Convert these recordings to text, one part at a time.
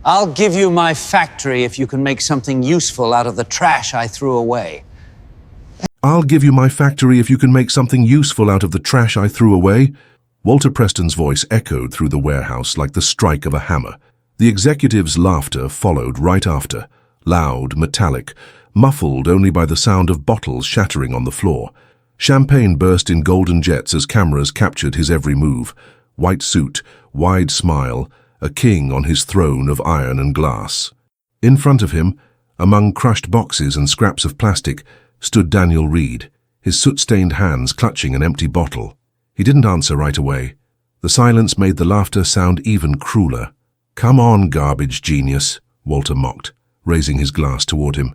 I'll give you my factory if you can make something useful out of the trash I threw away. I'll give you my factory if you can make something useful out of the trash I threw away. Walter Preston's voice echoed through the warehouse like the strike of a hammer. The executive's laughter followed right after, loud, metallic, muffled only by the sound of bottles shattering on the floor. Champagne burst in golden jets as cameras captured his every move. White suit, wide smile, a king on his throne of iron and glass. In front of him, among crushed boxes and scraps of plastic, stood Daniel Reed, his soot-stained hands clutching an empty bottle. He didn't answer right away. The silence made the laughter sound even crueler. "Come on, garbage genius," Walter mocked, raising his glass toward him.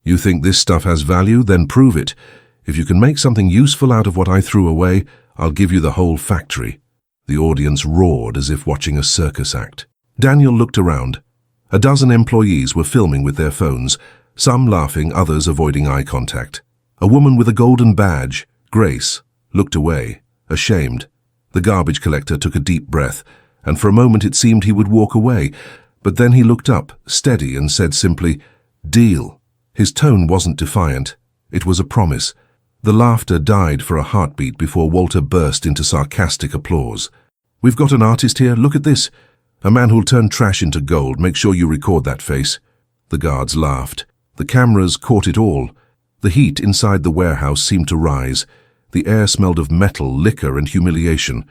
"You think this stuff has value? Then prove it. If you can make something useful out of what I threw away, I'll give you the whole factory." The audience roared as if watching a circus act. Daniel looked around. A dozen employees were filming with their phones, some laughing, others avoiding eye contact. A woman with a golden badge, Grace, looked away, ashamed. The garbage collector took a deep breath, and for a moment it seemed he would walk away, but then he looked up, steady, and said simply, "Deal." His tone wasn't defiant. It was a promise. The laughter died for a heartbeat before Walter burst into sarcastic applause. "We've got an artist here, look at this. A man who'll turn trash into gold. Make sure you record that face." The guards laughed. The cameras caught it all. The heat inside the warehouse seemed to rise. The air smelled of metal, liquor, and humiliation.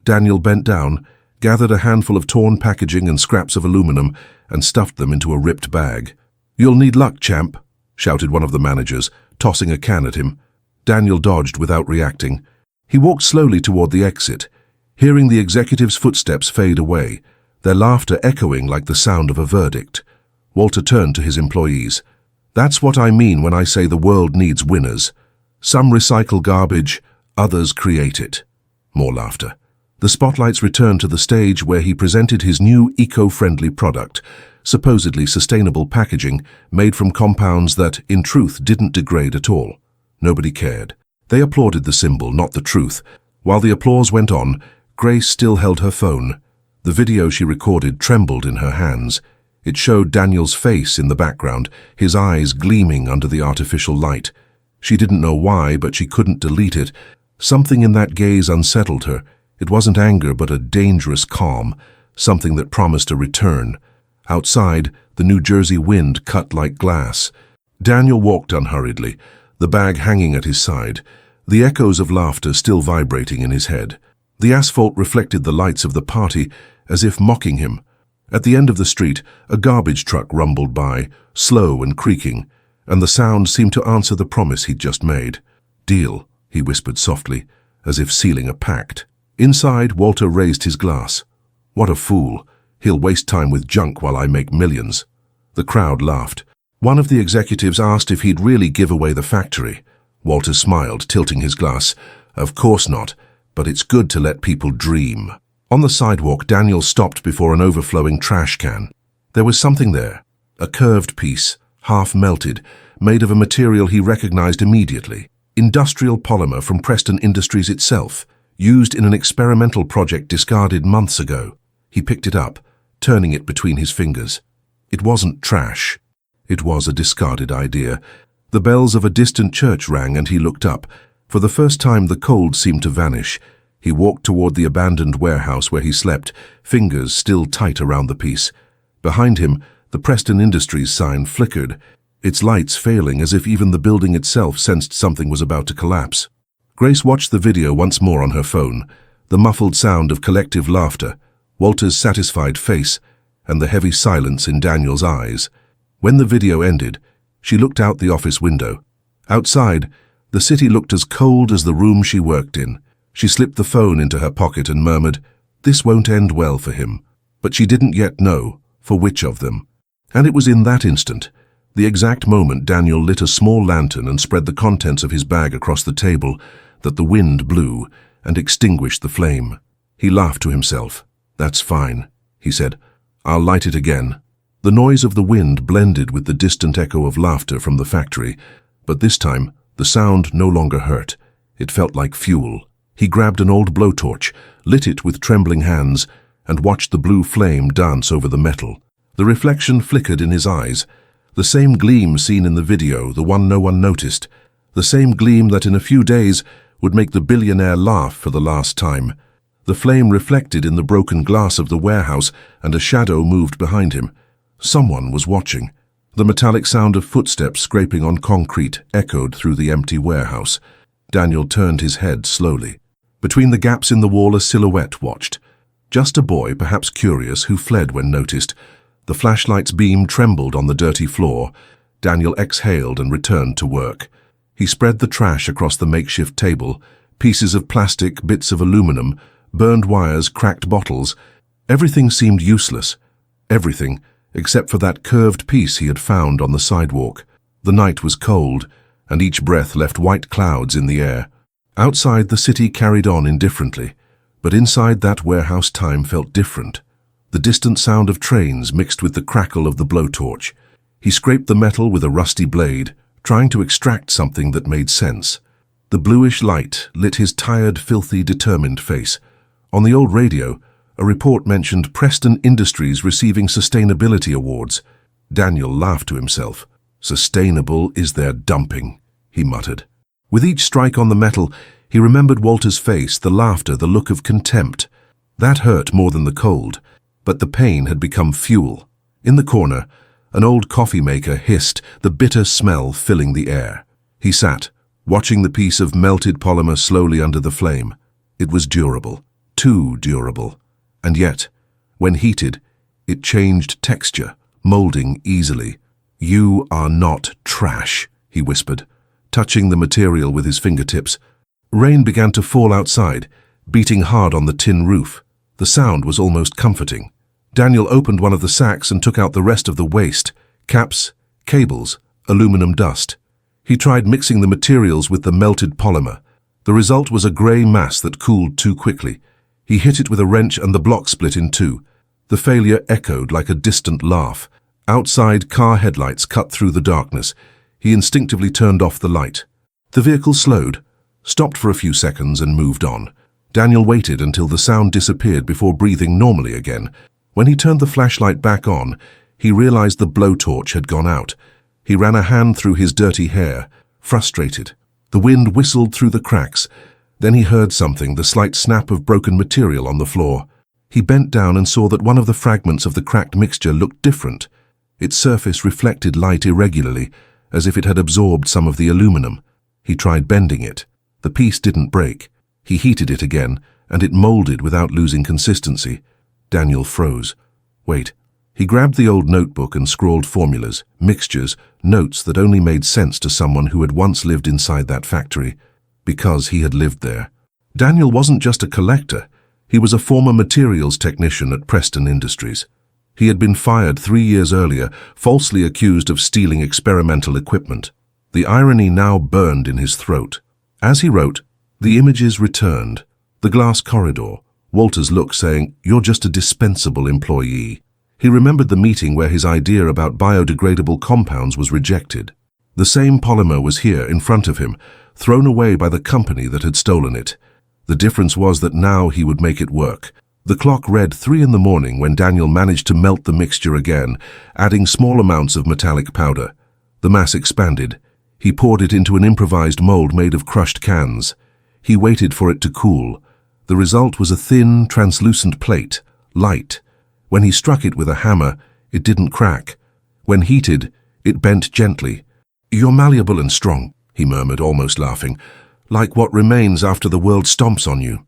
Daniel bent down, gathered a handful of torn packaging and scraps of aluminum, and stuffed them into a ripped bag. "You'll need luck, champ," shouted one of the managers, tossing a can at him. Daniel dodged without reacting. He walked slowly toward the exit, hearing the executive's footsteps fade away, their laughter echoing like the sound of a verdict. Walter turned to his employees. "That's what I mean when I say the world needs winners. Some recycle garbage, others create it." More laughter. The spotlights returned to the stage where he presented his new eco-friendly product, supposedly sustainable packaging made from compounds that, in truth, didn't degrade at all. Nobody cared. They applauded the symbol, not the truth. While the applause went on, Grace still held her phone. The video she recorded trembled in her hands. It showed Daniel's face in the background, his eyes gleaming under the artificial light. She didn't know why, but she couldn't delete it. Something in that gaze unsettled her. It wasn't anger, but a dangerous calm, something that promised a return. Outside, the New Jersey wind cut like glass. Daniel walked unhurriedly, the bag hanging at his side, the echoes of laughter still vibrating in his head. The asphalt reflected the lights of the party, as if mocking him. At the end of the street, a garbage truck rumbled by, slow and creaking, and the sound seemed to answer the promise he'd just made. "Deal," he whispered softly, as if sealing a pact. Inside, Walter raised his glass. "What a fool. He'll waste time with junk while I make millions." The crowd laughed. One of the executives asked if he'd really give away the factory. Walter smiled, tilting his glass. "Of course not, but it's good to let people dream." On the sidewalk, Daniel stopped before an overflowing trash can. There was something there, a curved piece, half melted, made of a material he recognized immediately. Industrial polymer from Preston Industries itself, used in an experimental project discarded months ago. He picked it up, turning it between his fingers. It wasn't trash. It was a discarded idea. The bells of a distant church rang and he looked up. For the first time, the cold seemed to vanish. He walked toward the abandoned warehouse where he slept, fingers still tight around the piece. Behind him, the Preston Industries sign flickered, its lights failing as if even the building itself sensed something was about to collapse. Grace watched the video once more on her phone, the muffled sound of collective laughter, Walter's satisfied face, and the heavy silence in Daniel's eyes. When the video ended, she looked out the office window. Outside, the city looked as cold as the room she worked in. She slipped the phone into her pocket and murmured, "This won't end well for him." But she didn't yet know for which of them. And it was in that instant, the exact moment Daniel lit a small lantern and spread the contents of his bag across the table, that the wind blew and extinguished the flame. He laughed to himself. "That's fine," he said. "I'll light it again." The noise of the wind blended with the distant echo of laughter from the factory, but this time the sound no longer hurt. It felt like fuel. He grabbed an old blowtorch, lit it with trembling hands, and watched the blue flame dance over the metal. The reflection flickered in his eyes, the same gleam seen in the video, the one no one noticed, the same gleam that in a few days would make the billionaire laugh for the last time. The flame reflected in the broken glass of the warehouse, and a shadow moved behind him. Someone was watching. The metallic sound of footsteps scraping on concrete echoed through the empty warehouse. Daniel turned his head slowly. Between the gaps in the wall, a silhouette watched. Just a boy, perhaps curious, who fled when noticed. The flashlight's beam trembled on the dirty floor. Daniel exhaled and returned to work. He spread the trash across the makeshift table, pieces of plastic, bits of aluminum, burned wires, cracked bottles. Everything seemed useless. Everything, except for that curved piece he had found on the sidewalk. The night was cold, and each breath left white clouds in the air. Outside, the city carried on indifferently, but inside that warehouse time felt different. The distant sound of trains mixed with the crackle of the blowtorch. He scraped the metal with a rusty blade, trying to extract something that made sense. The bluish light lit his tired, filthy, determined face. On the old radio, a report mentioned Preston Industries receiving sustainability awards. Daniel laughed to himself. "Sustainable is their dumping," he muttered. With each strike on the metal, he remembered Walter's face, the laughter, the look of contempt. That hurt more than the cold, but the pain had become fuel. In the corner, an old coffee maker hissed, the bitter smell filling the air. He sat, watching the piece of melted polymer slowly under the flame. It was durable, too durable. And yet, when heated, it changed texture, molding easily. "You are not trash," he whispered, touching the material with his fingertips. Rain began to fall outside, beating hard on the tin roof. The sound was almost comforting. Daniel opened one of the sacks and took out the rest of the waste: caps, cables, aluminum dust. He tried mixing the materials with the melted polymer. The result was a grey mass that cooled too quickly. He hit it with a wrench and the block split in two. The failure echoed like a distant laugh. Outside, car headlights cut through the darkness. He instinctively turned off the light. The vehicle slowed, stopped for a few seconds, and moved on. Daniel waited until the sound disappeared before breathing normally again. When he turned the flashlight back on, he realized the blowtorch had gone out. He ran a hand through his dirty hair, frustrated. The wind whistled through the cracks. Then he heard something, the slight snap of broken material on the floor. He bent down and saw that one of the fragments of the cracked mixture looked different. Its surface reflected light irregularly, as if it had absorbed some of the aluminum. He tried bending it. The piece didn't break. He heated it again, and it molded without losing consistency. Daniel froze. Wait. He grabbed the old notebook and scrawled formulas, mixtures, notes that only made sense to someone who had once lived inside that factory, because he had lived there. Daniel wasn't just a collector. He was a former materials technician at Preston Industries. He had been fired 3 years earlier, falsely accused of stealing experimental equipment. The irony now burned in his throat. As he wrote, the images returned. The glass corridor, Walter's look saying, "You're just a dispensable employee." He remembered the meeting where his idea about biodegradable compounds was rejected. The same polymer was here in front of him, thrown away by the company that had stolen it. The difference was that now he would make it work. The clock read 3 in the morning when Daniel managed to melt the mixture again, adding small amounts of metallic powder. The mass expanded. He poured it into an improvised mold made of crushed cans. He waited for it to cool. The result was a thin, translucent plate, light. When he struck it with a hammer, it didn't crack. When heated, it bent gently. "You're malleable and strong," he murmured, almost laughing, "like what remains after the world stomps on you."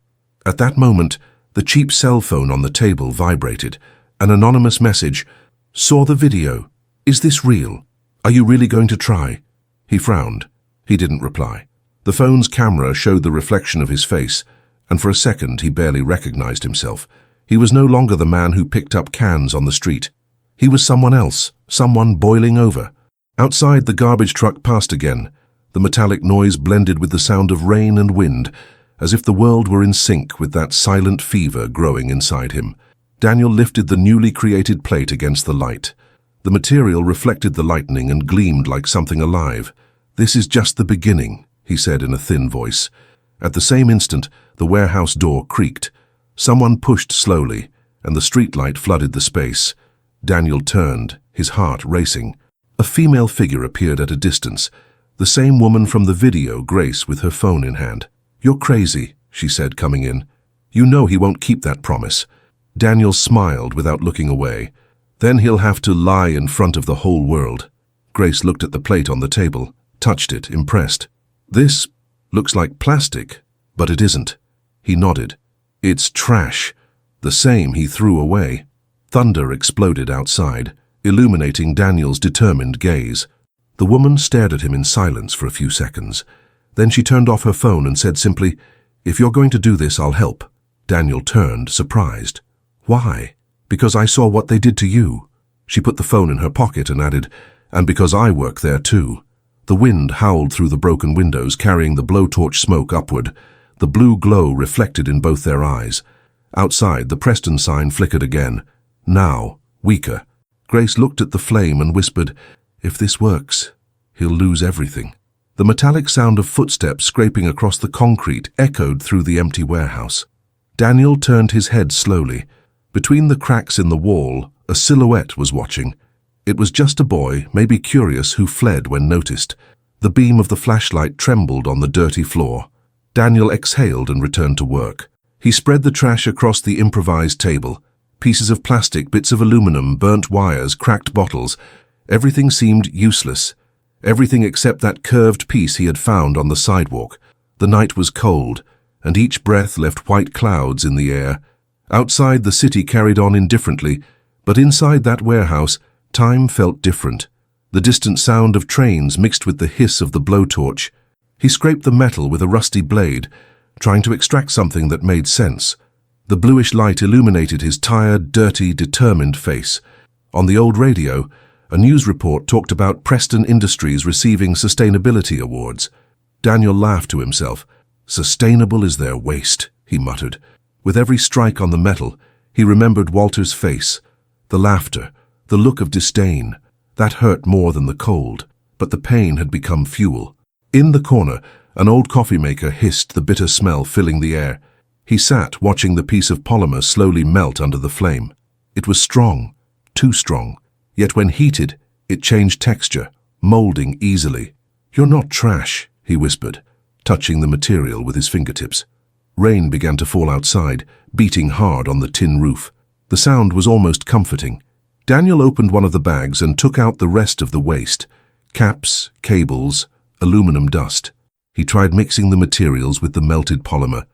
At that moment, the cheap cell phone on the table vibrated. An anonymous message. "Saw the video. Is this real? Are you really going to try?" He frowned. He didn't reply. The phone's camera showed the reflection of his face, and for a second he barely recognized himself. He was no longer the man who picked up cans on the street. He was someone else, someone boiling over. Outside, the garbage truck passed again. The metallic noise blended with the sound of rain and wind, as if the world were in sync with that silent fever growing inside him. Daniel lifted the newly created plate against the light. The material reflected the lightning and gleamed like something alive. "This is just the beginning," he said in a thin voice. At the same instant, the warehouse door creaked. Someone pushed slowly. and the streetlight flooded the space. Daniel turned, his heart racing. A female figure appeared at a distance, the same woman from the video, Grace, with her phone in hand. "You're crazy," she said, coming in. "You know he won't keep that promise." Daniel smiled without looking away. "Then he'll have to lie in front of the whole world." Grace looked at the plate on the table, touched it, impressed. "This looks like plastic, but it isn't." He nodded. "It's trash, the same he threw away." Thunder exploded outside, illuminating Daniel's determined gaze. The woman stared at him in silence for a few seconds. Then she turned off her phone and said simply, "If you're going to do this, I'll help." Daniel turned, surprised. "Why?" "Because I saw what they did to you." She put the phone in her pocket and added, "And because I work there too." The wind howled through the broken windows, carrying the blowtorch smoke upward. The blue glow reflected in both their eyes. Outside, the Preston sign flickered again. Now, weaker. Grace looked at the flame and whispered, "If this works, he'll lose everything." The metallic sound of footsteps scraping across the concrete echoed through the empty warehouse. Daniel turned his head slowly. Between the cracks in the wall, a silhouette was watching. It was just a boy, maybe curious, who fled when noticed. The beam of the flashlight trembled on the dirty floor. Daniel exhaled and returned to work. He spread the trash across the improvised table. Pieces of plastic, bits of aluminum, burnt wires, cracked bottles. Everything seemed useless. Everything except that curved piece he had found on the sidewalk. The night was cold, and each breath left white clouds in the air. Outside, the city carried on indifferently, but inside that warehouse, time felt different. The distant sound of trains mixed with the hiss of the blowtorch. He scraped the metal with a rusty blade, trying to extract something that made sense. The bluish light illuminated his tired, dirty, determined face. On the old radio, a news report talked about Preston Industries receiving sustainability awards. Daniel laughed to himself. "Sustainable is their waste," he muttered. With every strike on the metal, he remembered Walter's face, the laughter, the look of disdain. That hurt more than the cold, but the pain had become fuel. In the corner, an old coffee maker hissed, the bitter smell filling the air. He sat watching the piece of polymer slowly melt under the flame. It was strong, too strong. Yet when heated, it changed texture, molding easily. "You're not trash," he whispered, touching the material with his fingertips. Rain began to fall outside, beating hard on the tin roof. The sound was almost comforting. Daniel opened one of the bags and took out the rest of the waste. Caps, cables, aluminum dust. He tried mixing the materials with the melted polymer.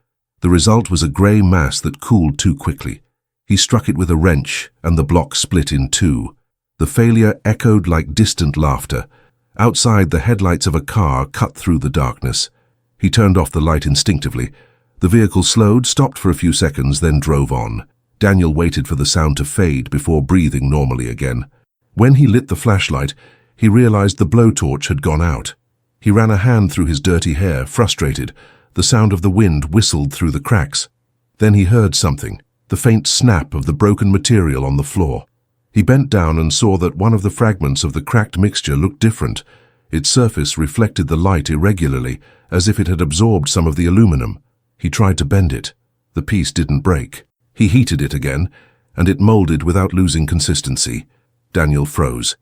The result was a grey mass that cooled too quickly. He struck it with a wrench, and the block split in two. The failure echoed like distant laughter. Outside, the headlights of a car cut through the darkness. He turned off the light instinctively. The vehicle slowed, stopped for a few seconds, then drove on. Daniel waited for the sound to fade before breathing normally again. When he lit the flashlight, he realized the blowtorch had gone out. He ran a hand through his dirty hair, frustrated. The sound of the wind whistled through the cracks. Then he heard something, the faint snap of the broken material on the floor. He bent down and saw that one of the fragments of the cracked mixture looked different. Its surface reflected the light irregularly, as if it had absorbed some of the aluminum. He tried to bend it. The piece didn't break. He heated it again, and it molded without losing consistency. Daniel froze.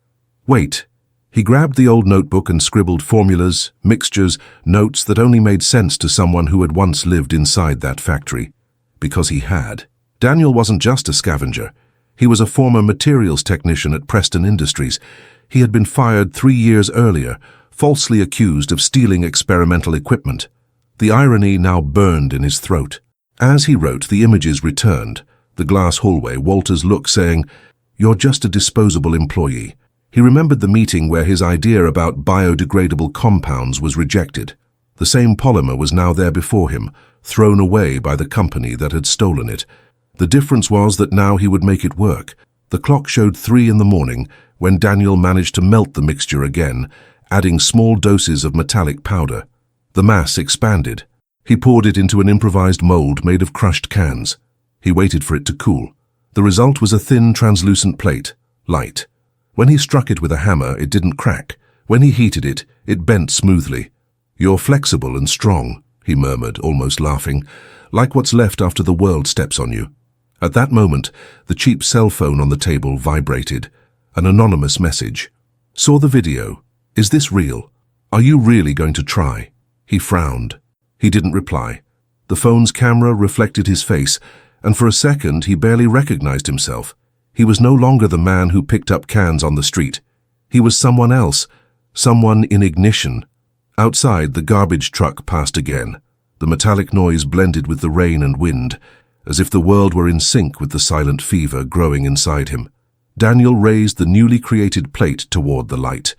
"Wait." He grabbed the old notebook and scribbled formulas, mixtures, notes that only made sense to someone who had once lived inside that factory. Because he had. Daniel wasn't just a scavenger. He was a former materials technician at Preston Industries. He had been fired 3 years earlier, falsely accused of stealing experimental equipment. The irony now burned in his throat. As he wrote, the images returned. The glass hallway, Walter's look saying, "You're just a disposable employee." He remembered the meeting where his idea about biodegradable compounds was rejected. The same polymer was now there before him, thrown away by the company that had stolen it. The difference was that now he would make it work. The clock showed 3 in the morning when Daniel managed to melt the mixture again, adding small doses of metallic powder. The mass expanded. He poured it into an improvised mold made of crushed cans. He waited for it to cool. The result was a thin, translucent plate, light. When he struck it with a hammer, it didn't crack. When he heated it, it bent smoothly. "You're flexible and strong," he murmured, almost laughing, "like what's left after the world steps on you." At that moment, the cheap cell phone on the table vibrated. An anonymous message. Saw the video. Is this real? Are you really going to try? He frowned. He didn't reply. The phone's camera reflected his face, and for a second he barely recognized himself. He was no longer the man who picked up cans on the street. He was someone else, someone in ignition. Outside, the garbage truck passed again. The metallic noise blended with the rain and wind, as if the world were in sync with the silent fever growing inside him. Daniel raised the newly created plate toward the light.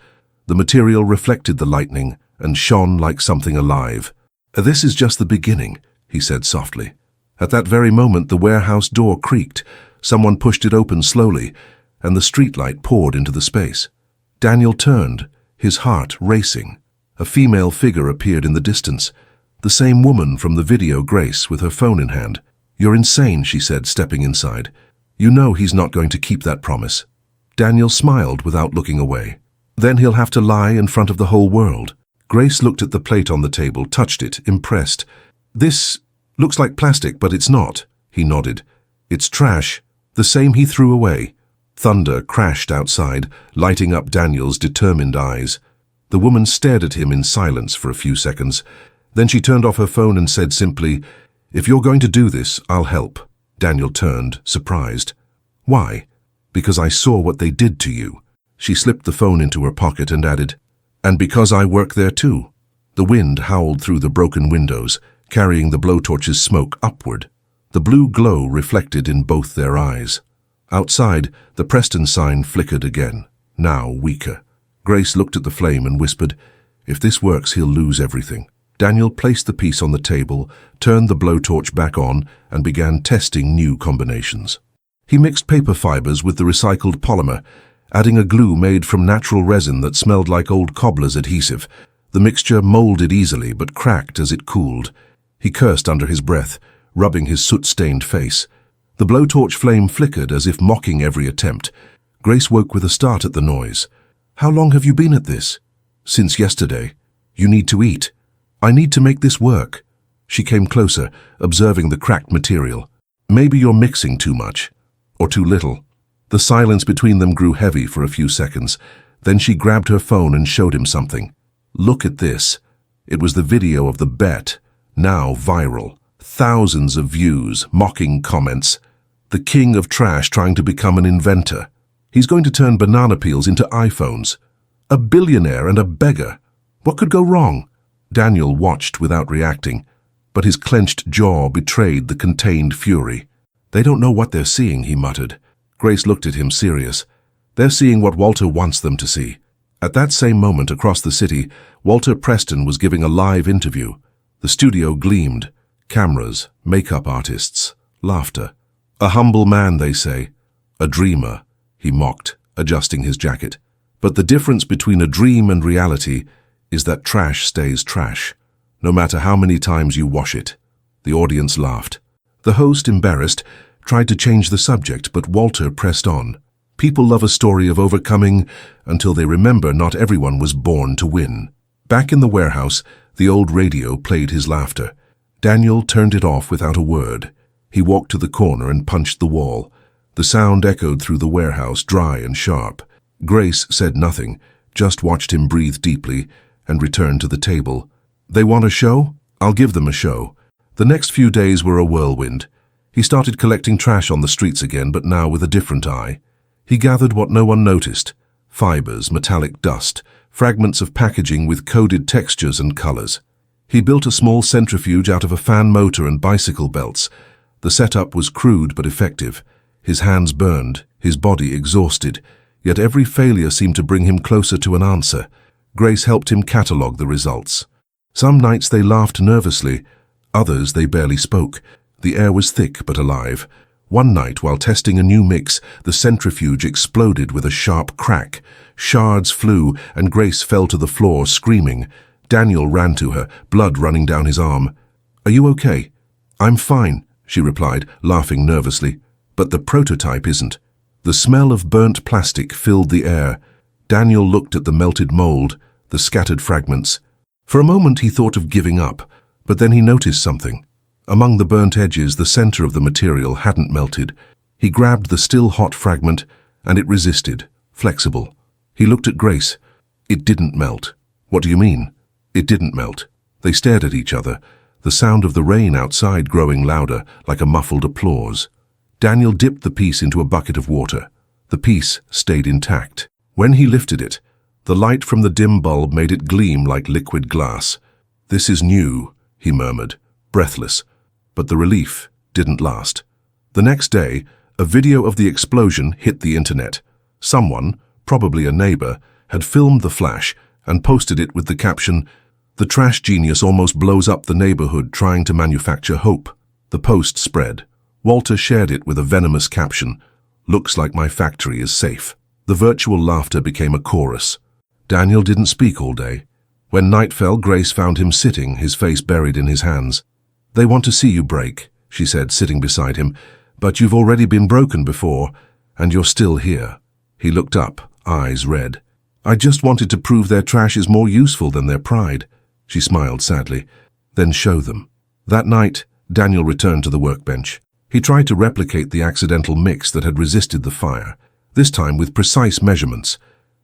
The material reflected the lightning and shone like something alive. "This is just the beginning," he said softly. At that very moment, the warehouse door creaked. Someone pushed it open slowly, and the streetlight poured into the space. Daniel turned, his heart racing. A female figure appeared in the distance. The same woman from the video, Grace, with her phone in hand. "You're insane," she said, stepping inside. "You know he's not going to keep that promise." Daniel smiled without looking away. "Then he'll have to lie in front of the whole world." Grace looked at the plate on the table, touched it, impressed. "This looks like plastic, but it's not," he nodded. "It's trash, the same he threw away." Thunder crashed outside, lighting up Daniel's determined eyes. The woman stared at him in silence for a few seconds. Then she turned off her phone and said simply, "If you're going to do this, I'll help." Daniel turned, surprised. "Why?" "Because I saw what they did to you." She slipped the phone into her pocket and added, "And because I work there too." The wind howled through the broken windows, carrying the blowtorch's smoke upward. The blue glow reflected in both their eyes. Outside, the Preston sign flickered again, now weaker. Grace looked at the flame and whispered, "If this works, he'll lose everything." Daniel placed the piece on the table, turned the blowtorch back on, and began testing new combinations. He mixed paper fibers with the recycled polymer, adding a glue made from natural resin that smelled like old cobbler's adhesive. The mixture molded easily but cracked as it cooled. He cursed under his breath, rubbing his soot-stained face. The blowtorch flame flickered as if mocking every attempt. Grace woke with a start at the noise. "How long have you been at this?" "Since yesterday." "You need to eat." "I need to make this work." She came closer, observing the cracked material. "Maybe you're mixing too much. Or too little." The silence between them grew heavy for a few seconds. Then she grabbed her phone and showed him something. "Look at this." It was the video of the bet, now viral. Thousands of views, mocking comments. The king of trash trying to become an inventor. He's going to turn banana peels into iPhones. A billionaire and a beggar. What could go wrong? Daniel watched without reacting, but his clenched jaw betrayed the contained fury. "They don't know what they're seeing," he muttered. Grace looked at him, serious. "They're seeing what Walter wants them to see." At that same moment, across the city, Walter Preston was giving a live interview. The studio gleamed. Cameras, makeup artists, laughter. "A humble man, they say. A dreamer," he mocked, adjusting his jacket. "But the difference between a dream and reality is that trash stays trash, no matter how many times you wash it." The audience laughed. The host, embarrassed, tried to change the subject, but Walter pressed on. People love a story of overcoming until they remember not everyone was born to win. Back in the warehouse, the old radio played his laughter. Daniel turned it off without a word. He walked to the corner and punched the wall. The sound echoed through the warehouse, dry and sharp. Grace said nothing, just watched him breathe deeply and returned to the table. "They want a show? I'll give them a show." The next few days were a whirlwind. He started collecting trash on the streets again, but now with a different eye. He gathered what no one noticed: fibers, metallic dust, fragments of packaging with coded textures and colors. He built a small centrifuge out of a fan motor and bicycle belts. The setup was crude but effective. His hands burned, his body exhausted, yet every failure seemed to bring him closer to an answer. Grace helped him catalog the results. Some nights they laughed nervously, others they barely spoke. The air was thick but alive. One night, while testing a new mix, the centrifuge exploded with a sharp crack. Shards flew, and Grace fell to the floor, screaming. Daniel ran to her, blood running down his arm. "Are you okay?" "I'm fine," she replied, laughing nervously. "But the prototype isn't." The smell of burnt plastic filled the air. Daniel looked at the melted mold, the scattered fragments. For a moment he thought of giving up, but then he noticed something. Among the burnt edges, the center of the material hadn't melted. He grabbed the still hot fragment, and it resisted, flexible. He looked at Grace. It didn't melt. What do you mean? It didn't melt. They stared at each other, the sound of the rain outside growing louder, like a muffled applause. Daniel dipped the piece into a bucket of water. The piece stayed intact. When he lifted it, the light from the dim bulb made it gleam like liquid glass. "This is new," he murmured, breathless. But the relief didn't last. The next day, a video of the explosion hit the internet. Someone, probably a neighbor, had filmed the flash and posted it with the caption, "The trash genius almost blows up the neighborhood trying to manufacture hope." The post spread. Walter shared it with a venomous caption, "Looks like my factory is safe." The virtual laughter became a chorus. Daniel didn't speak all day. When night fell, Grace found him sitting, his face buried in his hands. "They want to see you break," she said, sitting beside him, "but you've already been broken before, and you're still here." He looked up, eyes red. "I just wanted to prove their trash is more useful than their pride." She smiled sadly. "Then show them." That night, Daniel returned to the workbench. He tried to replicate the accidental mix that had resisted the fire, this time with precise measurements.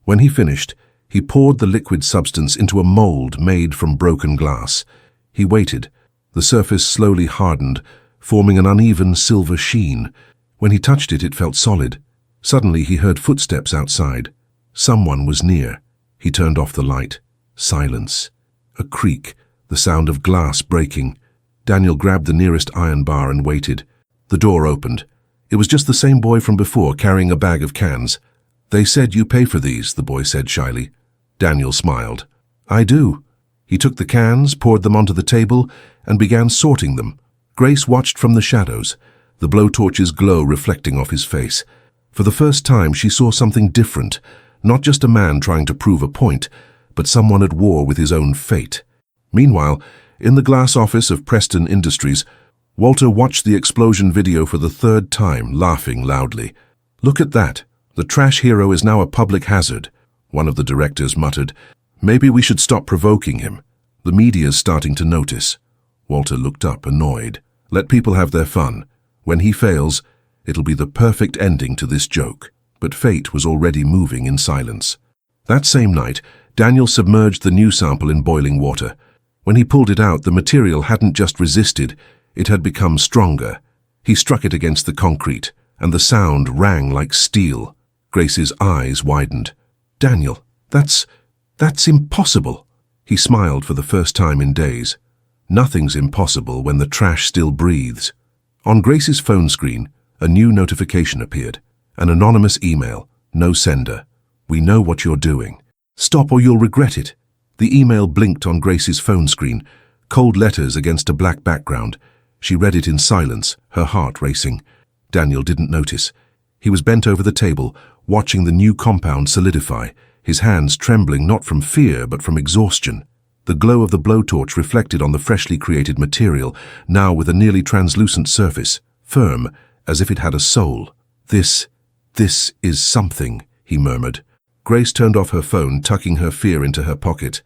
When he finished, he poured the liquid substance into a mold made from broken glass. He waited. The surface slowly hardened, forming an uneven silver sheen. When he touched it, it felt solid. Suddenly, he heard footsteps outside. Someone was near. He turned off the light. Silence. A creak, the sound of glass breaking. Daniel grabbed the nearest iron bar and waited. The door opened. It was just the same boy from before, carrying a bag of cans. "They said you pay for these," the boy said shyly. Daniel smiled. "I do." He took the cans, poured them onto the table, and began sorting them. Grace watched from the shadows, the blowtorch's glow reflecting off his face. For the first time, she saw something different, not just a man trying to prove a point, but someone at war with his own fate. Meanwhile, in the glass office of Preston Industries, Walter watched the explosion video for the third time, laughing loudly. "Look at that. The trash hero is now a public hazard," one of the directors muttered. "Maybe we should stop provoking him. The media's starting to notice." Walter looked up, annoyed. "Let people have their fun. When he fails, it'll be the perfect ending to this joke." But fate was already moving in silence. That same night, Daniel submerged the new sample in boiling water. When he pulled it out, the material hadn't just resisted, it had become stronger. He struck it against the concrete, and the sound rang like steel. Grace's eyes widened. "Daniel, that's impossible." He smiled for the first time in days. Nothing's impossible when the trash still breathes. On Grace's phone screen, a new notification appeared. An anonymous email. No sender. "We know what you're doing. Stop or you'll regret it." The email blinked on Grace's phone screen, cold letters against a black background. She read it in silence, her heart racing. Daniel didn't notice. He was bent over the table, watching the new compound solidify, his hands trembling not from fear but from exhaustion. The glow of the blowtorch reflected on the freshly created material, now with a nearly translucent surface, firm, as if it had a soul. This is something," he murmured. Grace turned off her phone, tucking her fear into her pocket.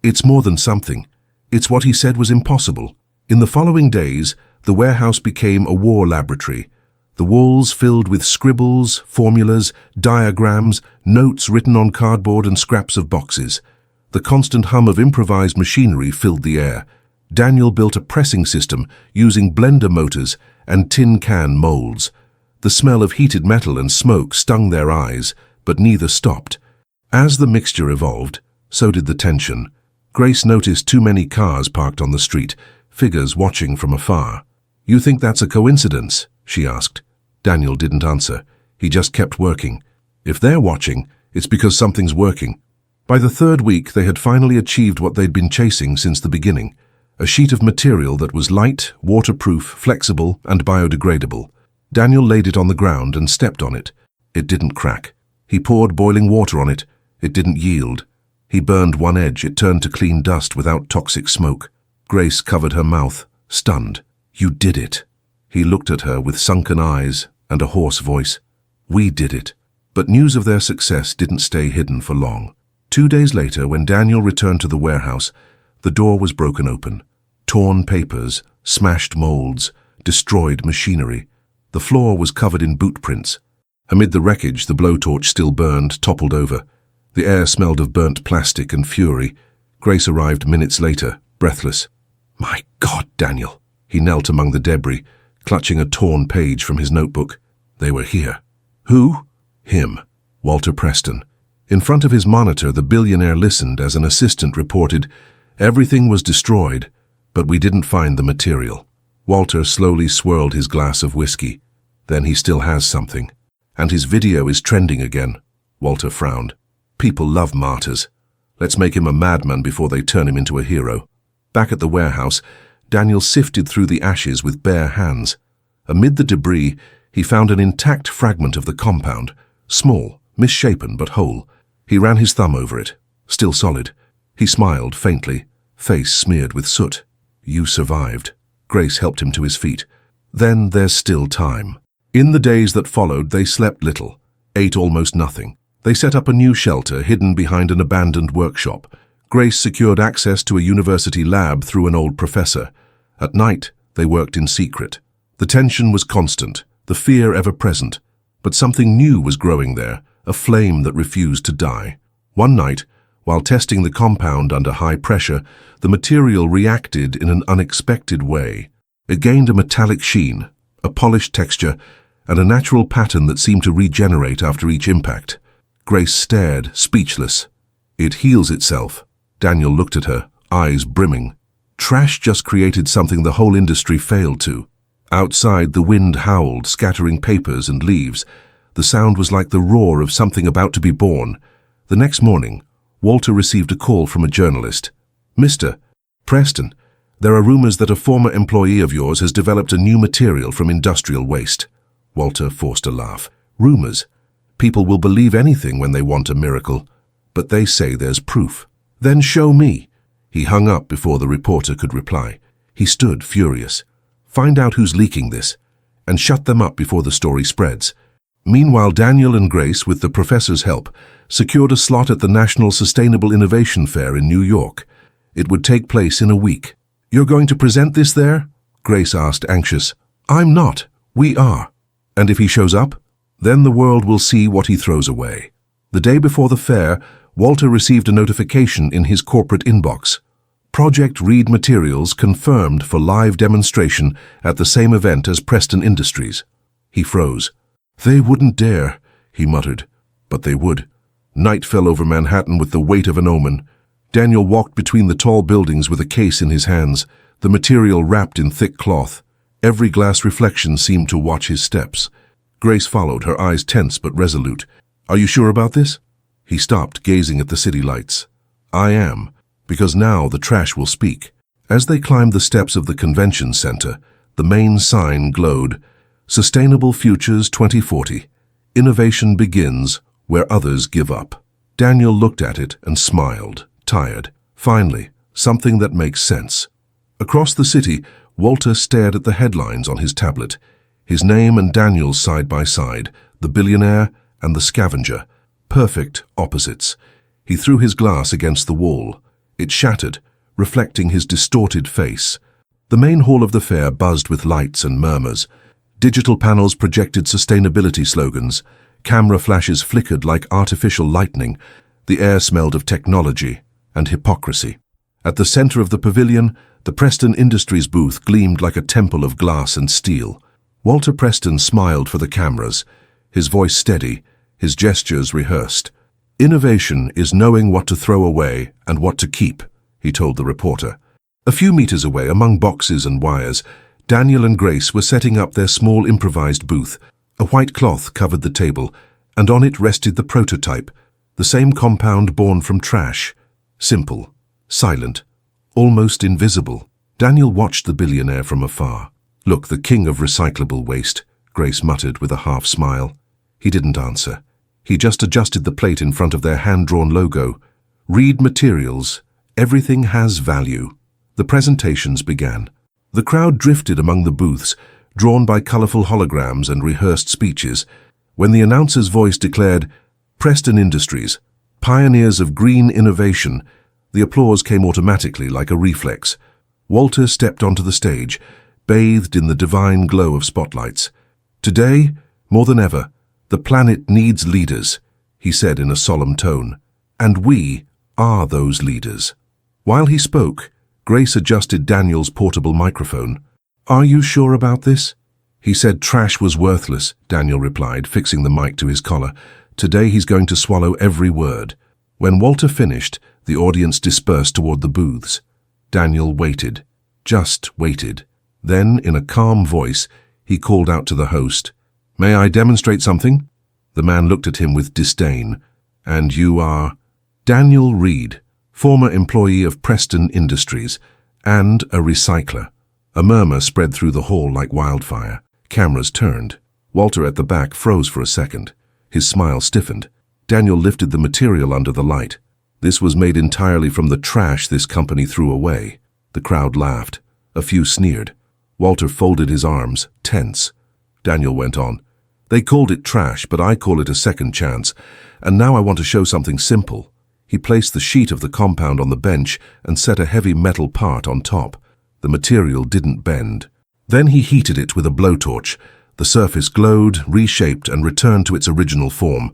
"It's more than something. It's what he said was impossible." In the following days, the warehouse became a war laboratory. The walls filled with scribbles, formulas, diagrams, notes written on cardboard and scraps of boxes. The constant hum of improvised machinery filled the air. Daniel built a pressing system using blender motors and tin can molds. The smell of heated metal and smoke stung their eyes, but neither stopped. As the mixture evolved, so did the tension. Grace noticed too many cars parked on the street, figures watching from afar. "You think that's a coincidence?" she asked. Daniel didn't answer. He just kept working. If they're watching, it's because something's working. By the third week, they had finally achieved what they'd been chasing since the beginning. A sheet of material that was light, waterproof, flexible, and biodegradable. Daniel laid it on the ground and stepped on it. It didn't crack. He poured boiling water on it. It didn't yield. He burned one edge. It turned to clean dust without toxic smoke. Grace covered her mouth, stunned. "You did it." He looked at her with sunken eyes and a hoarse voice. "We did it." But news of their success didn't stay hidden for long. 2 days later, when Daniel returned to the warehouse, the door was broken open. Torn papers, smashed molds, destroyed machinery. The floor was covered in boot prints. Amid the wreckage, the blowtorch still burned, toppled over. The air smelled of burnt plastic and fury. Grace arrived minutes later, breathless. "My God, Daniel!" He knelt among the debris, clutching a torn page from his notebook. They were here. Who? Him, Walter Preston. In front of his monitor, the billionaire listened as an assistant reported, "Everything was destroyed, but we didn't find the material." Walter slowly swirled his glass of whiskey. "Then he still has something. And his video is trending again." Walter frowned. "People love martyrs. Let's make him a madman before they turn him into a hero." Back at the warehouse, Daniel sifted through the ashes with bare hands. Amid the debris, he found an intact fragment of the compound, small, misshapen but whole. He ran his thumb over it, still solid. He smiled faintly, face smeared with soot. "You survived." Grace helped him to his feet. "Then there's still time." In the days that followed, they slept little, ate almost nothing. They set up a new shelter hidden behind an abandoned workshop. Grace secured access to a university lab through an old professor. At night, they worked in secret. The tension was constant, the fear ever present. But something new was growing there, a flame that refused to die. One night, while testing the compound under high pressure, the material reacted in an unexpected way. It gained a metallic sheen, a polished texture, and a natural pattern that seemed to regenerate after each impact. Grace stared, speechless. "It heals itself." Daniel looked at her, eyes brimming. Trash just created something the whole industry failed to. Outside, the wind howled, scattering papers and leaves. The sound was like the roar of something about to be born. The next morning, Walter received a call from a journalist. "Mr. Preston, there are rumors that a former employee of yours has developed a new material from industrial waste." Walter forced a laugh. "Rumors? People will believe anything when they want a miracle. But they say there's proof." "Then show me." He hung up before the reporter could reply. He stood furious. "Find out who's leaking this, and shut them up before the story spreads." Meanwhile, Daniel and Grace, with the professor's help, secured a slot at the National Sustainable Innovation Fair in New York. It would take place in a week. "You're going to present this there?" Grace asked, anxious. "I'm not. We are." "And if he shows up?" "Then the world will see what he throws away." The day before the fair, Walter received a notification in his corporate inbox. Project Read materials confirmed for live demonstration at the same event as Preston Industries. He froze. "They wouldn't dare," he muttered. But they would. Night fell over Manhattan with the weight of an omen. Daniel walked between the tall buildings with a case in his hands, the material wrapped in thick cloth. Every glass reflection seemed to watch his steps. Grace followed, her eyes tense but resolute. "Are you sure about this?" He stopped, gazing at the city lights. "I am, because now the trash will speak." As they climbed the steps of the convention center, the main sign glowed, "Sustainable Futures 2040. Innovation begins where others give up." Daniel looked at it and smiled, tired. Finally, something that makes sense. Across the city, Walter stared at the headlines on his tablet. His name and Daniel's side by side, the billionaire and the scavenger. Perfect opposites. He threw his glass against the wall. It shattered, reflecting his distorted face. The main hall of the fair buzzed with lights and murmurs. Digital panels projected sustainability slogans. Camera flashes flickered like artificial lightning. The air smelled of technology and hypocrisy. At the center of the pavilion, the Preston Industries booth gleamed like a temple of glass and steel. Walter Preston smiled for the cameras, his voice steady, his gestures rehearsed. "Innovation is knowing what to throw away and what to keep," he told the reporter. A few meters away, among boxes and wires, Daniel and Grace were setting up their small improvised booth. A white cloth covered the table, and on it rested the prototype, the same compound born from trash. Simple, silent, almost invisible. Daniel watched the billionaire from afar. "Look, the king of recyclable waste," Grace muttered with a half smile. He didn't answer. He just adjusted the plate in front of their hand-drawn logo. "Read materials. Everything has value." The presentations began. The crowd drifted among the booths, drawn by colorful holograms and rehearsed speeches. When the announcer's voice declared, "Preston Industries, pioneers of green innovation," the applause came automatically like a reflex. Walter stepped onto the stage, bathed in the divine glow of spotlights. "Today, more than ever, the planet needs leaders," he said in a solemn tone. "And we are those leaders." While he spoke, Grace adjusted Daniel's portable microphone. "Are you sure about this?" He said trash was worthless, Daniel replied, fixing the mic to his collar. "Today he's going to swallow every word." When Walter finished, the audience dispersed toward the booths. Daniel waited, just waited. Then, in a calm voice, he called out to the host, "May I demonstrate something?" The man looked at him with disdain. "And you are?" "Daniel Reed, former employee of Preston Industries, and a recycler." A murmur spread through the hall like wildfire. Cameras turned. Walter at the back froze for a second. His smile stiffened. Daniel lifted the material under the light. "This was made entirely from the trash this company threw away." The crowd laughed. A few sneered. Walter folded his arms, tense. Daniel went on. "They called it trash, but I call it a second chance. And now I want to show something simple." He placed the sheet of the compound on the bench and set a heavy metal part on top. The material didn't bend. Then he heated it with a blowtorch. The surface glowed, reshaped, and returned to its original form.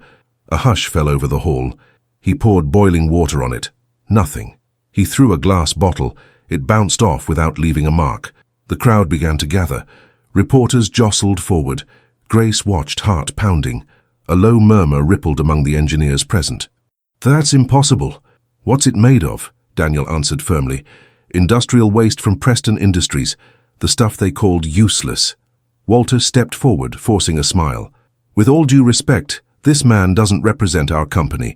A hush fell over the hall. He poured boiling water on it. Nothing. He threw a glass bottle. It bounced off without leaving a mark. The crowd began to gather. Reporters jostled forward. Grace watched, heart pounding. A low murmur rippled among the engineers present. "That's impossible." "What's it made of?" Daniel answered firmly. "Industrial waste from Preston Industries, the stuff they called useless." Walter stepped forward, forcing a smile. "With all due respect, this man doesn't represent our company,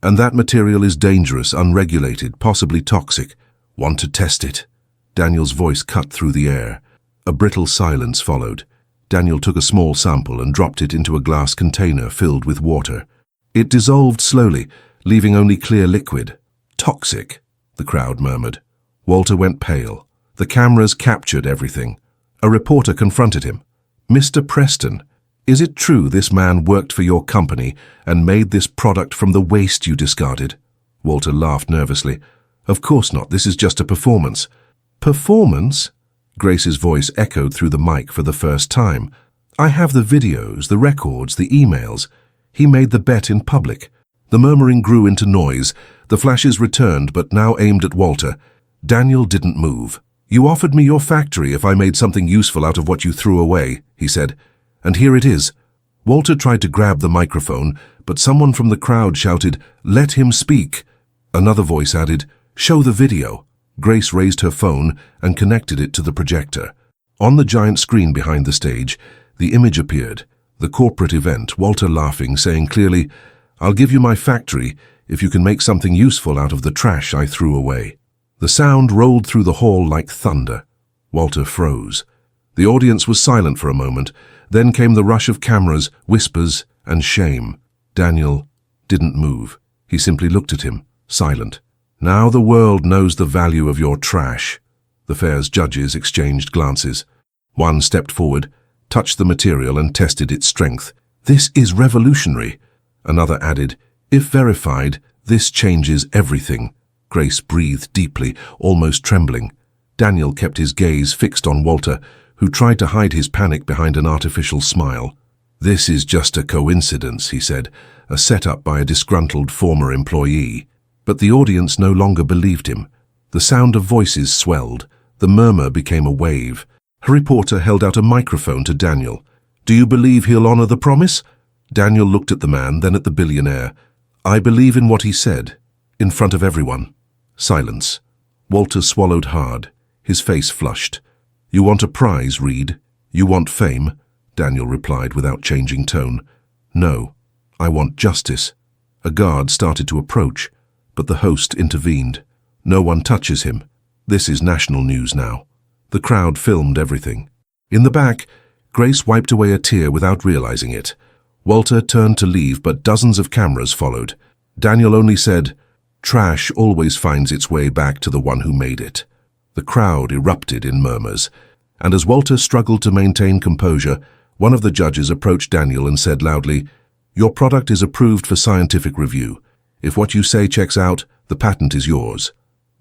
and that material is dangerous, unregulated, possibly toxic. Want to test it?" Daniel's voice cut through the air. A brittle silence followed. Daniel took a small sample and dropped it into a glass container filled with water. It dissolved slowly, leaving only clear liquid. "Toxic," the crowd murmured. Walter went pale. The cameras captured everything. A reporter confronted him. "Mr. Preston, is it true this man worked for your company and made this product from the waste you discarded?" Walter laughed nervously. "Of course not. This is just a performance." "Performance?" Grace's voice echoed through the mic for the first time. "I have the videos, the records, the emails. He made the bet in public." The murmuring grew into noise. The flashes returned, but now aimed at Walter. Daniel didn't move. "You offered me your factory if I made something useful out of what you threw away," he said. "And here it is." Walter tried to grab the microphone, but someone from the crowd shouted, "Let him speak." Another voice added, "Show the video." Grace raised her phone and connected it to the projector. On the giant screen behind the stage, the image appeared. The corporate event, Walter laughing, saying clearly, "I'll give you my factory if you can make something useful out of the trash I threw away." The sound rolled through the hall like thunder. Walter froze. The audience was silent for a moment. Then came the rush of cameras, whispers, and shame. Daniel didn't move. He simply looked at him, silent. "Now the world knows the value of your trash." The fair's judges exchanged glances. One stepped forward, touched the material, and tested its strength. "This is revolutionary." Another added, "If verified, this changes everything." Grace breathed deeply, almost trembling. Daniel kept his gaze fixed on Walter, who tried to hide his panic behind an artificial smile. "This is just a coincidence," he said, "a setup by a disgruntled former employee." But the audience no longer believed him. The sound of voices swelled. The murmur became a wave. A reporter held out a microphone to Daniel. "Do you believe he'll honor the promise?" Daniel looked at the man, then at the billionaire. "I believe in what he said." In front of everyone. Silence. Walter swallowed hard. His face flushed. "You want a prize, Reed? You want fame?" Daniel replied without changing tone. "No, I want justice." A guard started to approach, but the host intervened. "No one touches him. This is national news now." The crowd filmed everything. In the back, Grace wiped away a tear without realizing it. Walter turned to leave, but dozens of cameras followed. Daniel only said, "Trash always finds its way back to the one who made it." The crowd erupted in murmurs, and as Walter struggled to maintain composure, one of the judges approached Daniel and said loudly, "Your product is approved for scientific review. If what you say checks out, the patent is yours."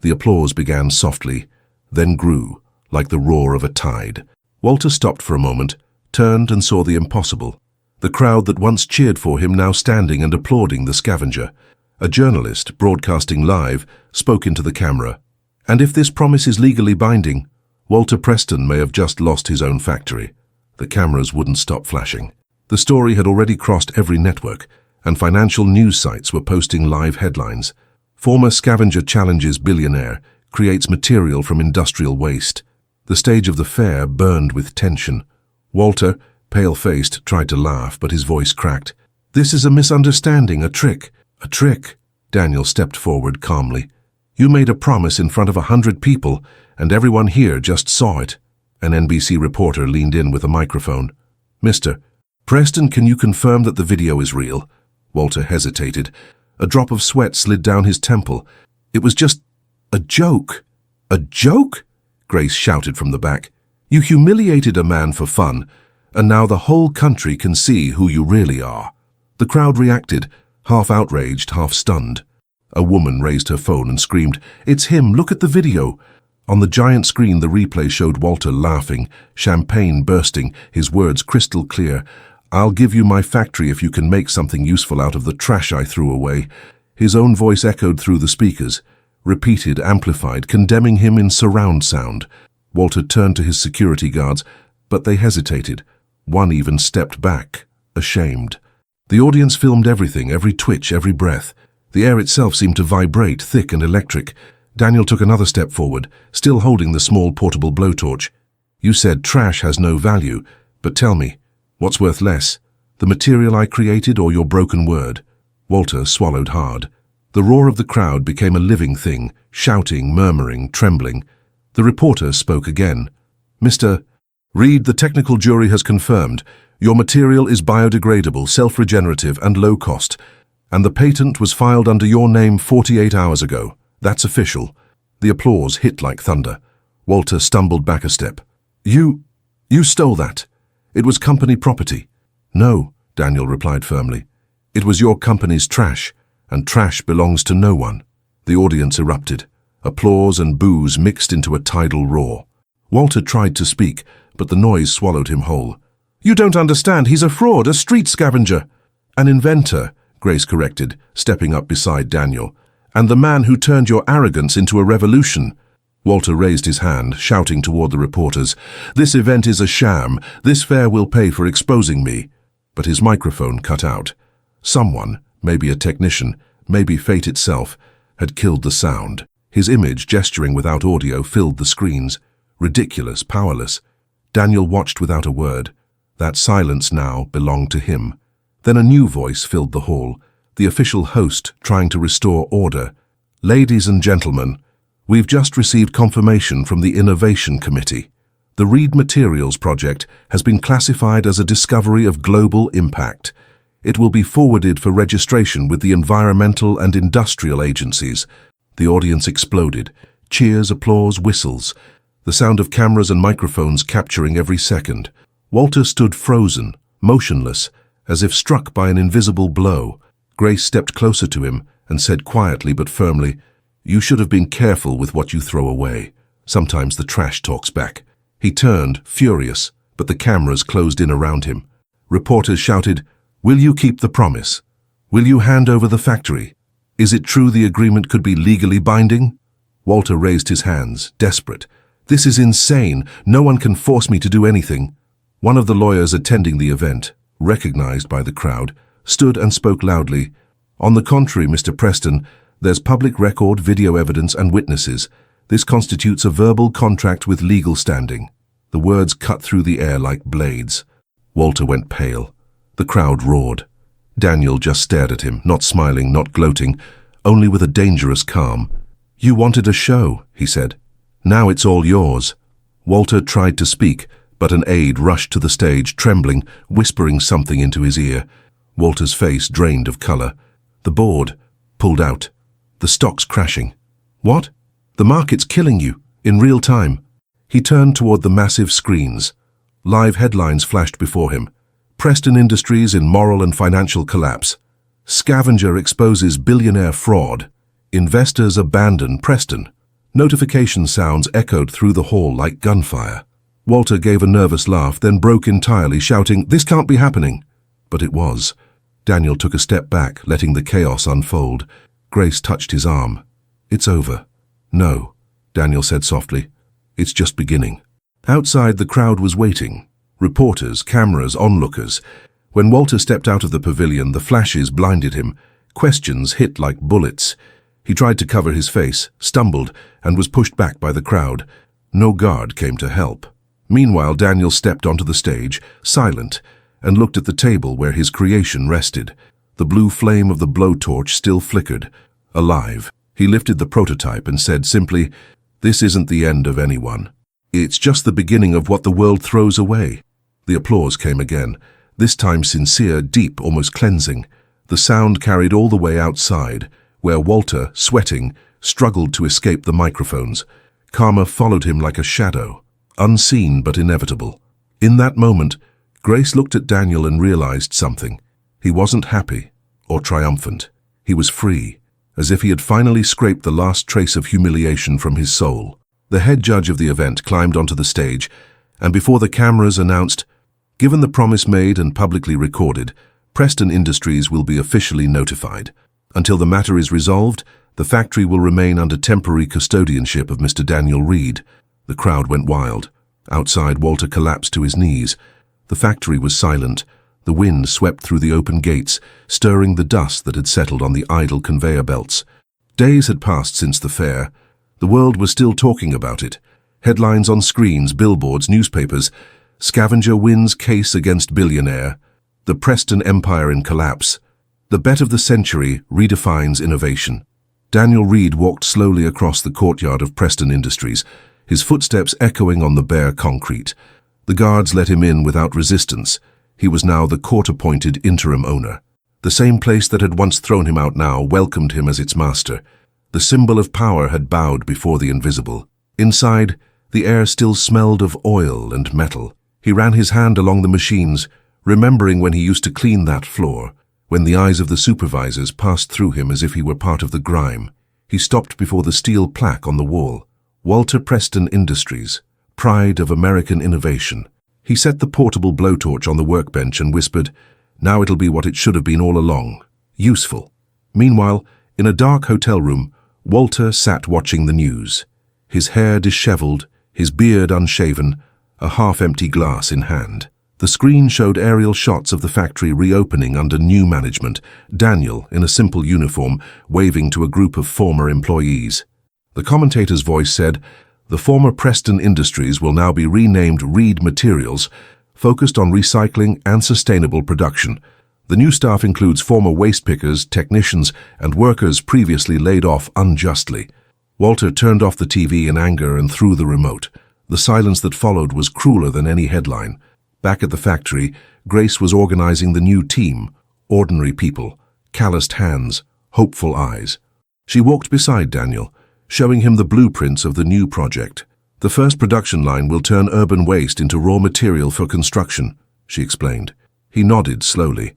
The applause began softly, then grew, like the roar of a tide. Walter stopped for a moment, turned and saw the impossible. The crowd that once cheered for him now standing and applauding the scavenger. A journalist, broadcasting live, spoke into the camera. And if this promise is legally binding, Walter Preston may have just lost his own factory. The cameras wouldn't stop flashing. The story had already crossed every network, and financial news sites were posting live headlines. Former scavenger challenges billionaire, creates material from industrial waste. The stage of the fair burned with tension. Walter, pale-faced, tried to laugh, but his voice cracked. "This is a misunderstanding, a trick." "A trick?" Daniel stepped forward calmly. "You made a promise in front of 100 people, and everyone here just saw it." An NBC reporter leaned in with a microphone. "Mr. Preston, can you confirm that the video is real?" Walter hesitated. A drop of sweat slid down his temple. "It was just a joke." "A joke?" Grace shouted from the back. "You humiliated a man for fun, and now the whole country can see who you really are." The crowd reacted, half outraged, half stunned. A woman raised her phone and screamed, "It's him, look at the video." On the giant screen, the replay showed Walter laughing, champagne bursting, his words crystal clear. "I'll give you my factory if you can make something useful out of the trash I threw away." His own voice echoed through the speakers, repeated, amplified, condemning him in surround sound. Walter turned to his security guards, but they hesitated. One even stepped back, ashamed. The audience filmed everything, every twitch, every breath. The air itself seemed to vibrate, thick and electric. Daniel took another step forward, still holding the small portable blowtorch. "You said trash has no value, but tell me, what's worth less, the material I created or your broken word?" Walter swallowed hard. The roar of the crowd became a living thing, shouting, murmuring, trembling. The reporter spoke again. "Mr. Reed, the technical jury has confirmed your material is biodegradable, self-regenerative and low cost, and the patent was filed under your name 48 hours ago. That's official." The applause hit like thunder. Walter stumbled back a step. You stole that. It was company property." "No," Daniel replied firmly. "It was your company's trash, and trash belongs to no one." The audience erupted. Applause and boos mixed into a tidal roar. Walter tried to speak, but the noise swallowed him whole. "You don't understand. He's a fraud, a street scavenger." "An inventor," Grace corrected, stepping up beside Daniel. "And the man who turned your arrogance into a revolution." Walter raised his hand, shouting toward the reporters, "This event is a sham. This fair will pay for exposing me." But his microphone cut out. Someone, maybe a technician, maybe fate itself, had killed the sound. His image, gesturing without audio, filled the screens. Ridiculous, powerless. Daniel watched without a word. That silence now belonged to him. Then a new voice filled the hall, the official host trying to restore order. "Ladies and gentlemen, we've just received confirmation from the Innovation Committee. The Reed Materials project has been classified as a discovery of global impact. It will be forwarded for registration with the environmental and industrial agencies." The audience exploded. Cheers, applause, whistles. The sound of cameras and microphones capturing every second. Walter stood frozen, motionless, as if struck by an invisible blow. Grace stepped closer to him and said quietly but firmly, "You should have been careful with what you throw away. Sometimes the trash talks back." He turned, furious, but the cameras closed in around him. Reporters shouted, "Will you keep the promise? Will you hand over the factory? Is it true the agreement could be legally binding?" Walter raised his hands, desperate. "This is insane. No one can force me to do anything." One of the lawyers attending the event, recognized by the crowd, stood and spoke loudly. "On the contrary, Mr. Preston, there's public record, video evidence and witnesses. This constitutes a verbal contract with legal standing." The words cut through the air like blades. Walter went pale. The crowd roared. Daniel just stared at him, not smiling, not gloating, only with a dangerous calm. "You wanted a show," he said. "Now it's all yours." Walter tried to speak, but an aide rushed to the stage, trembling, whispering something into his ear. Walter's face drained of color. The board pulled out. The stock's crashing. "What?" "The market's killing you, in real time." He turned toward the massive screens. Live headlines flashed before him. Preston Industries in moral and financial collapse. Scavenger exposes billionaire fraud. Investors abandon Preston. Notification sounds echoed through the hall like gunfire. Walter gave a nervous laugh, then broke entirely, shouting, "This can't be happening!" But it was. Daniel took a step back, letting the chaos unfold. Grace touched his arm. "It's over." "No," Daniel said softly. "It's just beginning." Outside, the crowd was waiting. Reporters, cameras, onlookers. When Walter stepped out of the pavilion, the flashes blinded him. Questions hit like bullets. He tried to cover his face, stumbled, and was pushed back by the crowd. No guard came to help. Meanwhile, Daniel stepped onto the stage, silent, and looked at the table where his creation rested. The blue flame of the blowtorch still flickered. Alive. He lifted the prototype and said simply, "This isn't the end of anyone. It's just the beginning of what the world throws away." The applause came again, this time sincere, deep, almost cleansing. The sound carried all the way outside, where Walter, sweating, struggled to escape the microphones. Karma followed him like a shadow, unseen but inevitable. In that moment, Grace looked at Daniel and realized something. He wasn't happy or triumphant. He was free, as if he had finally scraped the last trace of humiliation from his soul. The head judge of the event climbed onto the stage, and before the cameras announced, "Given the promise made and publicly recorded, Preston Industries will be officially notified. Until the matter is resolved, the factory will remain under temporary custodianship of Mr. Daniel Reed." The crowd went wild. Outside, Walter collapsed to his knees. The factory was silent. The wind swept through the open gates, stirring the dust that had settled on the idle conveyor belts. Days had passed since the fair. The world was still talking about it. Headlines on screens, billboards, newspapers. "Scavenger wins case against Billionaire." "The Preston Empire in collapse." "The bet of the century redefines innovation." Daniel Reed walked slowly across the courtyard of Preston Industries, his footsteps echoing on the bare concrete. The guards let him in without resistance. He was now the court-appointed interim owner. The same place that had once thrown him out now welcomed him as its master. The symbol of power had bowed before the invisible. Inside, the air still smelled of oil and metal. He ran his hand along the machines, remembering when he used to clean that floor, when the eyes of the supervisors passed through him as if he were part of the grime. He stopped before the steel plaque on the wall. Walter Preston Industries, pride of American innovation. He set the portable blowtorch on the workbench and whispered, "Now it'll be what it should have been all along. Useful." Meanwhile, in a dark hotel room, Walter sat watching the news. His hair disheveled, his beard unshaven, a half-empty glass in hand. The screen showed aerial shots of the factory reopening under new management, Daniel, in a simple uniform, waving to a group of former employees. The commentator's voice said, "The former Preston Industries will now be renamed Reed Materials, focused on recycling and sustainable production. The new staff includes former waste pickers, technicians, and workers previously laid off unjustly." Walter turned off the TV in anger and threw the remote. The silence that followed was crueler than any headline. Back at the factory, Grace was organizing the new team, ordinary people, calloused hands, hopeful eyes. She walked beside Daniel, showing him the blueprints of the new project. "The first production line will turn urban waste into raw material for construction," she explained. He nodded slowly.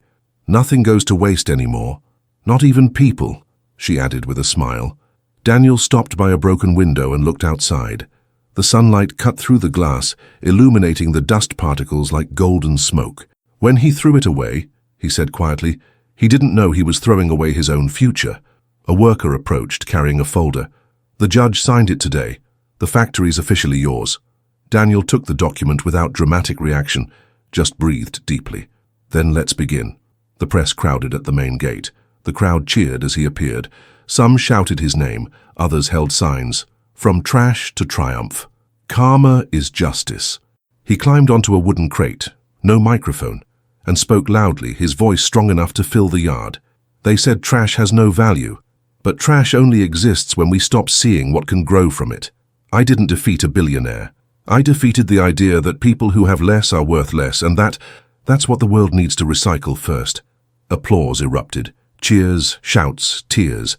"Nothing goes to waste anymore, not even people," she added with a smile. Daniel stopped by a broken window and looked outside. The sunlight cut through the glass, illuminating the dust particles like golden smoke. When he threw it away, he said quietly, he didn't know he was throwing away his own future. A worker approached, carrying a folder. "The judge signed it today. The factory's officially yours." Daniel took the document without dramatic reaction, just breathed deeply. "Then let's begin." The press crowded at the main gate. The crowd cheered as he appeared. Some shouted his name, others held signs. "From trash to triumph. Karma is justice." He climbed onto a wooden crate, no microphone, and spoke loudly, his voice strong enough to fill the yard. "They said trash has no value, but trash only exists when we stop seeing what can grow from it. I didn't defeat a billionaire. I defeated the idea that people who have less are worth less, and that's what the world needs to recycle first." Applause erupted. Cheers, shouts, tears.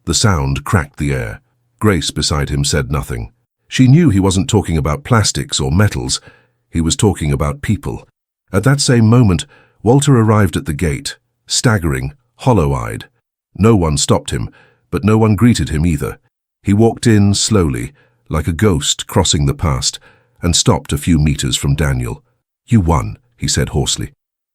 The sound cracked the air. Grace beside him said nothing. She knew he wasn't talking about plastics or metals. He was talking about people. At that same moment, Walter arrived at the gate, staggering, hollow-eyed. No one stopped him, but no one greeted him either. He walked in slowly, like a ghost crossing the past, and stopped a few meters from Daniel. "You won," he said hoarsely.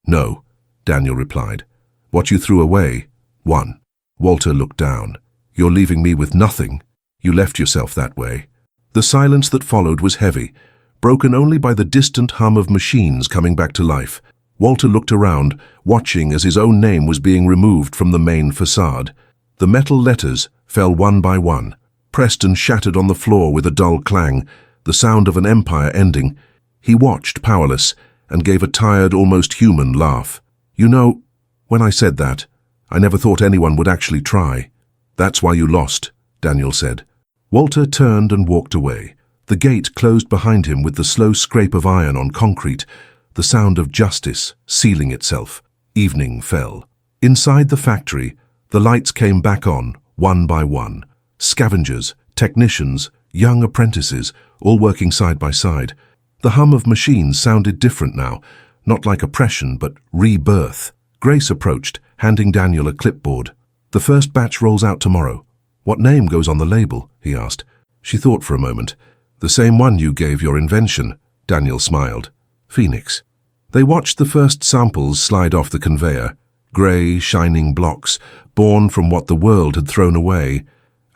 "No," Daniel replied. "What you threw away won." Walter looked down. "You're leaving me with nothing. You left yourself that way." The silence that followed was heavy, broken only by the distant hum of machines coming back to life. Walter looked around, watching as his own name was being removed from the main facade. The metal letters fell one by one. Preston shattered on the floor with a dull clang, the sound of an empire ending. He watched, powerless, and gave a tired, almost human laugh. "You know, when I said that, I never thought anyone would actually try." "That's why you lost," Daniel said. Walter turned and walked away. The gate closed behind him with the slow scrape of iron on concrete, the sound of justice sealing itself. Evening fell. Inside the factory, the lights came back on, one by one. Scavengers, technicians, young apprentices, all working side by side. The hum of machines sounded different now, not like oppression, but rebirth. Grace approached, handing Daniel a clipboard. "The first batch rolls out tomorrow. What name goes on the label?" he asked. She thought for a moment. "The same one you gave your invention," Daniel smiled. "Phoenix." They watched the first samples slide off the conveyor, grey, shining blocks, born from what the world had thrown away.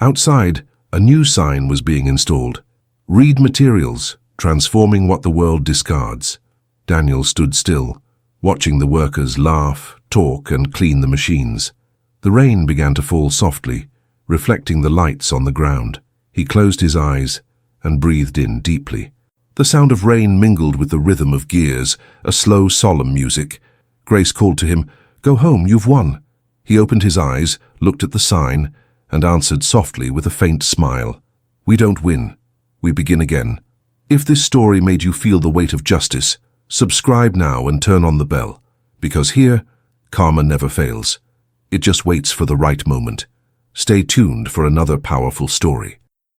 Outside, a new sign was being installed. "Read materials, transforming what the world discards." Daniel stood still, watching the workers laugh, talk, and clean the machines. The rain began to fall softly, reflecting the lights on the ground. He closed his eyes and breathed in deeply. The sound of rain mingled with the rhythm of gears, a slow, solemn music. Grace called to him, "Go home, you've won." He opened his eyes, looked at the sign, and answered softly with a faint smile. "We don't win. We begin again." If this story made you feel the weight of justice, subscribe now and turn on the bell, because here, karma never fails. It just waits for the right moment. Stay tuned for another powerful story.